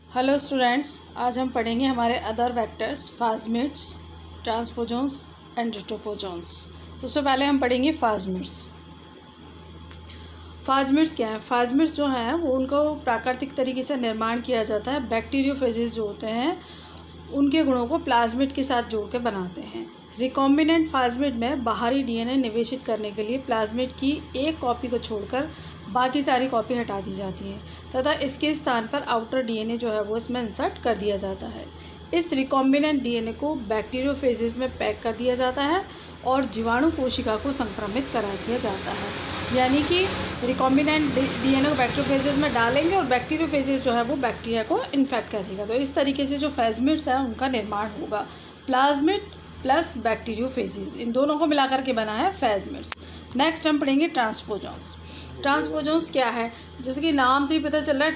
Hello students, आज हम पढ़ेंगे हमारे अदर वेक्टर्स प्लाज्मिड्स, ट्रांसपोजॉन्स एंड रिट्रोपोजॉन्स। सबसे पहले हम पढ़ेंगे प्लाज्मिड्स। प्लाज्मिड्स क्या है? प्लाज्मिड्स जो हैं वो उनको प्राकृतिक तरीके से निर्माण किया जाता है। बैक्टीरियोफेजेस जो होते हैं उनके गुणों को प्लाज्मिड के साथ जोड़ के बनाते हैं। रिकॉम्बिनेंट प्लाज्मिड में बाहरी डीएनए निवेशित करने के लिए प्लाज्मिड की एक कॉपी को छोड़कर बाकी सारी कॉपी हटा दी जाती है तथा इसके स्थान पर आउटर डीएनए जो है वो इसमें इंसर्ट कर दिया जाता है। इस रिकॉम्बिनेंट डीएनए को बैक्टीरियोफेजेस में पैक कर दिया जाता है और जीवाणु कोशिका को संक्रमित करा दिया जाता है। यानी कि रिकॉम्बिनेंट डीएनए को बैक्टीरियोफेजेस में डालेंगे और बैक्टीरियोफेजेस जो है वो बैक्टीरिया को इन्फेक्ट करेगा। तो इस तरीके से जो प्लाज्मिड्स है उनका निर्माण होगा। प्लाज्मिड प्लस बैक्टीरियोफेजेस, इन दोनों को मिलाकर के बना है प्लाज्मिड्स। नेक्स्ट हम पढ़ेंगे ट्रांसपोजॉन्स। ट्रांसपोजॉन्स क्या है? जैसे कि नाम से ही पता चल रहा है,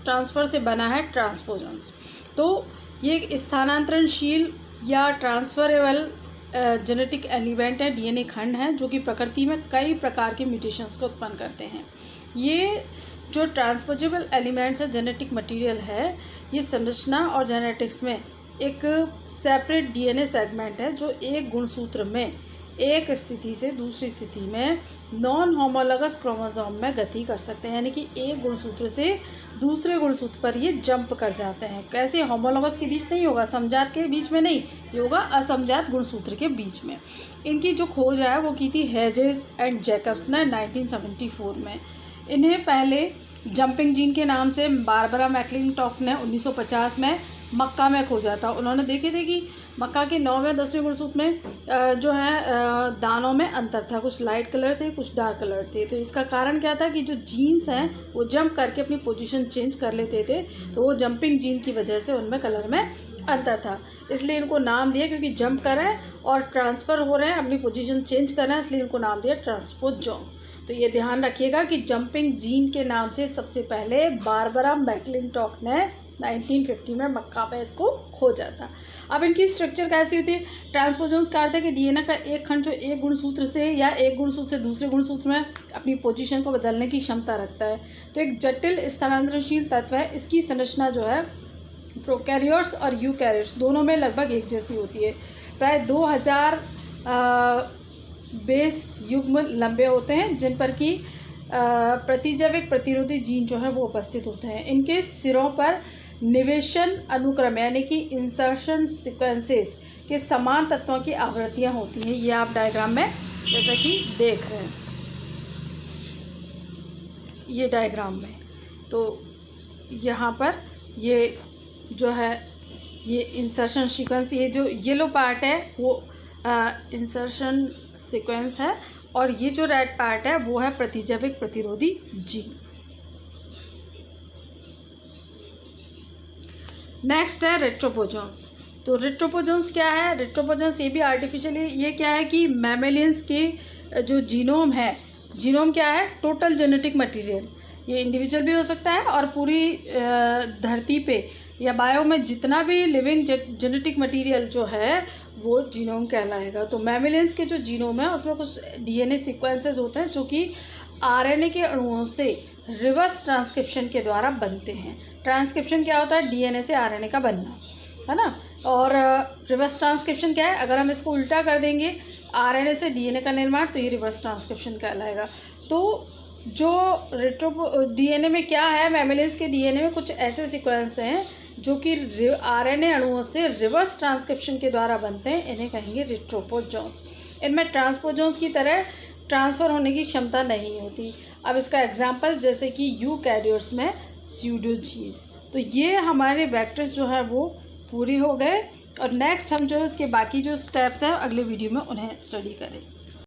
ट्रांसफ़र से बना है ट्रांसपोजॉन्स। तो ये एक स्थानांतरणशील या ट्रांसफरेबल जेनेटिक एलिमेंट है, डीएनए खंड है जो कि प्रकृति में कई प्रकार के म्यूटेशंस को उत्पन्न करते हैं। ये जो ट्रांसपोजेबल एलिमेंट्स है, जेनेटिक मटेरियल है, ये संरचना और जेनेटिक्स में एक सेपरेट डीएनए सेगमेंट है जो एक गुणसूत्र में एक स्थिति से दूसरी स्थिति में नॉन होमोलॉगस क्रोमोसोम में गति कर सकते हैं। यानी कि एक गुणसूत्र से दूसरे गुणसूत्र पर ये जंप कर जाते हैं। कैसे? होमोलॉगस के बीच नहीं होगा, समजात के बीच में नहीं, ये होगा असमजात गुणसूत्र के बीच में। इनकी जो खोज है वो की थी हेजेस एंड जैकब्स ने 1974 में। इन्हें पहले जंपिंग जीन के नाम से बारबरा मैक्लिंटॉक ने 1950 में मक्का में खोजा था। उन्होंने देखे थे कि मक्का के 9वें 10वें गुणसूत्र में जो है दानों में अंतर था, कुछ लाइट कलर थे, कुछ डार्क कलर थे। तो इसका कारण क्या था कि जो जीन्स हैं वो जंप करके अपनी पोजीशन चेंज कर लेते थे, तो वो जंपिंग जीन की वजह से उनमें कलर में अंतर था, इसलिए इनको नाम दिया। क्योंकि जंप कर रहे हैं और ट्रांसफ़र हो रहे हैं, अपनी पोजीशन चेंज कर रहे हैं, इसलिए इनको नाम दिया ट्रांसपोजॉन्स। तो ये ध्यान रखिएगा कि जंपिंग जीन के नाम से सबसे पहले बारबरा मैक्लिंटॉक ने 1950 में मक्का पे इसको खोजा था। अब इनकी स्ट्रक्चर कैसी होती है? ट्रांसपोजॉन्स का अर्थ है कि डीएनए का एक खंड जो एक गुणसूत्र से या एक गुणसूत्र से दूसरे गुणसूत्र में अपनी पोजीशन को बदलने की क्षमता रखता है। तो एक जटिल स्थानांतरणशील तत्व है। इसकी संरचना जो है प्रोकैरियोट्स और यूकैरियोट्स दोनों में लगभग एक जैसी होती है। प्राय 2000 बेस युग्म लंबे होते हैं जिन पर कि प्रतिजैविक प्रतिरोधी जीन जो है वो उपस्थित होते हैं। इनके सिरों पर निवेशन अनुक्रम यानी कि इंसर्शन सीक्वेंसेस के समान तत्वों की आवृत्तियां होती हैं। ये आप डायग्राम में जैसा कि देख रहे हैं, ये डायग्राम में तो यहाँ पर ये जो है ये इंसर्शन सीक्वेंस, ये जो येलो पार्ट है वो इंसर्शन सीक्वेंस है और ये जो रेड पार्ट है वो है प्रतिजैविक प्रतिरोधी जीन। नेक्स्ट है रेट्रोपोजॉन्स। तो रेट्रोपोजॉन्स क्या है? रेट्रोपोजॉन्स ये भी आर्टिफिशियली, ये क्या है कि मैमेलियंस के जो जीनोम है, जीनोम क्या है? Total genetic material. ये इंडिविजुअल भी हो सकता है और पूरी धरती पे या बायो में जितना भी लिविंग जेनेटिक मटेरियल जो है वो जीनोम कहलाएगा। तो मैमेलियंस के जो जीनोम है उसमें कुछ डीएनए सीक्वेंसेस होते हैं जो कि आरएनए के अणुओं से रिवर्स ट्रांसक्रिप्शन के द्वारा बनते हैं। ट्रांसक्रिप्शन क्या होता है? डीएनए से आरएनए का बनना, है ना। और रिवर्स ट्रांसक्रिप्शन क्या है? अगर हम इसको उल्टा कर देंगे, आरएनए से डीएनए का निर्माण, तो ये रिवर्स ट्रांसक्रिप्शन कहलाएगा। तो जो डीएनए में क्या है, मैमेलियंस के डीएनए में कुछ ऐसे सीक्वेंस हैं जो कि आरएनए अणुओं से रिवर्स ट्रांसक्रिप्शन के द्वारा बनते हैं, इन्हें कहेंगे रेट्रोपोजॉन्स। इनमें ट्रांसपोजॉन्स की तरह ट्रांसफ़र होने की क्षमता नहीं होती। अब इसका एग्जांपल जैसे कि यूकैरियोट्स में स्यूडोजीन्स। तो ये हमारे वेक्टर्स जो है वो पूरे हो गए और नेक्स्ट हम जो है उसके बाकी जो स्टेप्स हैं अगले वीडियो में उन्हें स्टडी करें।